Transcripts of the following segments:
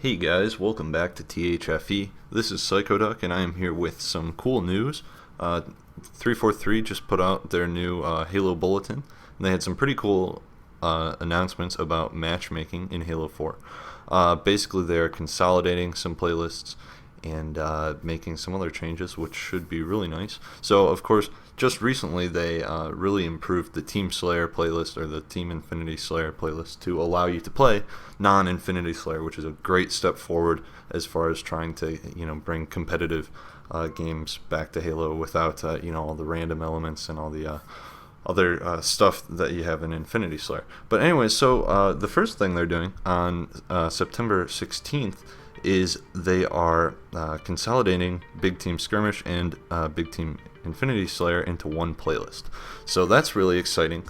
Hey guys, welcome back to THFE. This is Psychoduck, and I am here with some cool news. 343 just put out their new Halo Bulletin, and they had some pretty cool announcements about matchmaking in Halo 4. Basically, they're consolidating some playlists and making some other changes, which should be really nice. So, of course, just recently they really improved the Team Slayer playlist, or the Team Infinity Slayer playlist, to allow you to play non-Infinity Slayer, which is a great step forward as far as trying to, bring competitive games back to Halo without, all the random elements and all the other stuff that you have in Infinity Slayer. But anyway, so the first thing they're doing on September 16th is they are consolidating Big Team Skirmish and Big Team Infinity Slayer into one playlist. So that's really exciting.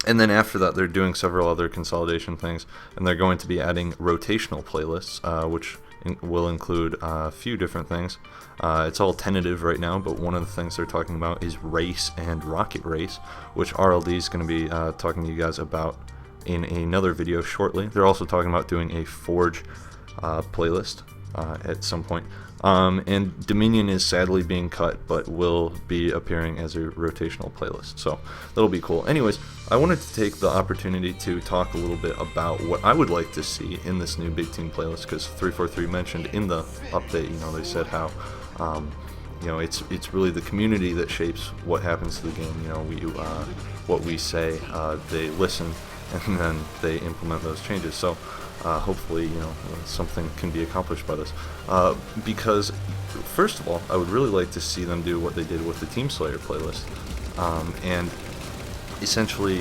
And then after that, they're doing several other consolidation things, and they're going to be adding rotational playlists, which will include a few different things. It's all tentative right now, but one of the things they're talking about is Race and Rocket Race, which RLD is going to be talking to you guys about in another video shortly. They're also talking about doing a Forge playlist at some point. And Dominion is sadly being cut, but will be appearing as a rotational playlist, so that'll be cool. Anyways, I wanted to take the opportunity to talk a little bit about what I would like to see in this new Big Team playlist, because 343 mentioned in the update, they said how it's really the community that shapes what happens to the game. What we say, they listen, and then they implement those changes. So hopefully, something can be accomplished by this. Because, first of all, I would really like to see them do what they did with the Team Slayer playlist, and essentially,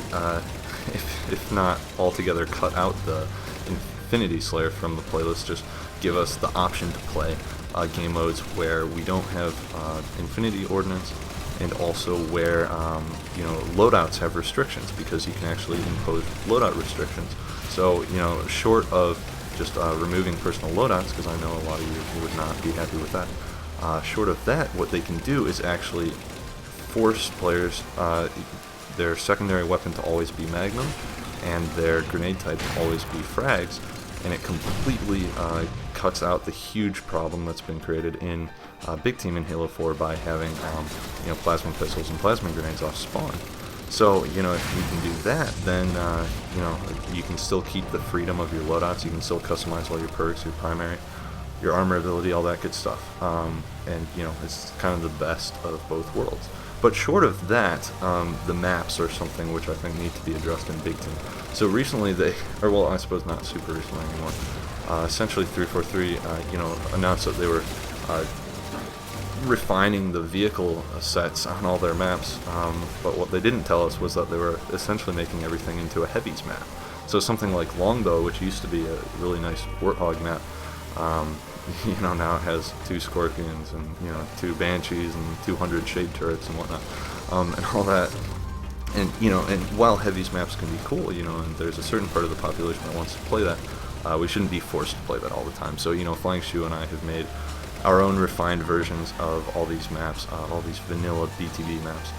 if not altogether cut out the Infinity Slayer from the playlist, just give us the option to play game modes where we don't have Infinity Ordnance, and also where loadouts have restrictions, because you can actually impose loadout restrictions. So, short of just removing personal loadouts, because I know a lot of you would not be happy with that, short of that, what they can do is actually force players their secondary weapon to always be Magnum, and their grenade type to always be frags, and it completely cuts out the huge problem that's been created in Big Team in Halo 4 by having plasma pistols and plasma grenades off spawn. So, if you can do that, then, you can still keep the freedom of your loadouts. You can still customize all your perks, your primary, your armor ability, all that good stuff. And, it's kind of the best of both worlds. But short of that, the maps are something which I think need to be addressed in Big Team. So recently I suppose not super recently anymore, essentially 343, announced that they were refining the vehicle sets on all their maps, but what they didn't tell us was that they were essentially making everything into a heavies map. So something like Longbow, which used to be a really nice Warthog map, now it has 2 Scorpions and 2 Banshees and 200 shade turrets and whatnot, and all that. And and while heavies maps can be cool, and there's a certain part of the population that wants to play that, we shouldn't be forced to play that all the time. So Flying Shoe and I have made our own refined versions of all these maps, all these vanilla BTB maps.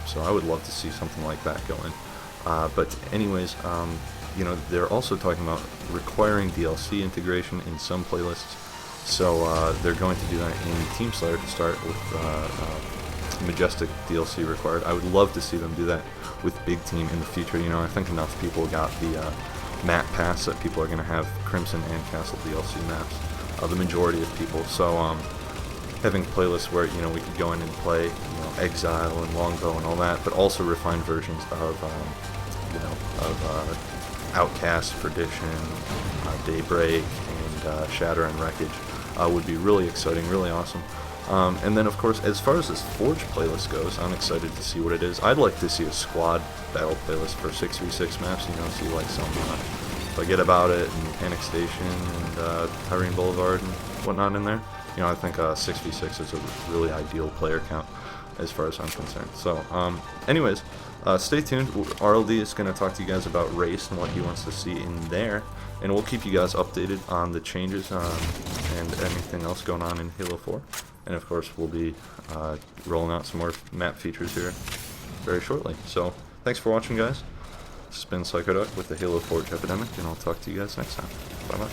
So I would love to see something like that go in. But anyways, they're also talking about requiring DLC integration in some playlists. So they're going to do that in Team Slayer to start with Majestic DLC required. I would love to see them do that with Big Team in the future. I think enough people got the map pass that people are going to have Crimson and Castle DLC maps. The majority of people. So having playlists where we could go in and play Exile and Longbow and all that, but also refined versions of Outcast, Perdition, Daybreak, and Shatter and Wreckage would be really exciting, really awesome. And then, of course, as far as this Forge playlist goes, I'm excited to see what it is. I'd like to see a squad battle playlist for 6v6 maps, see like some Forget About It and Panic Station and Tyrene Boulevard and whatnot in there. I think 6v6 is a really ideal player count as far as I'm concerned. So, anyways, stay tuned. RLD is going to talk to you guys about Race and what he wants to see in there, and we'll keep you guys updated on the changes and anything else going on in Halo 4. And of course, we'll be rolling out some more map features here very shortly. So, thanks for watching, guys. This has been Psychoduck with the Halo Forge Epidemic, and I'll talk to you guys next time. Bye-bye.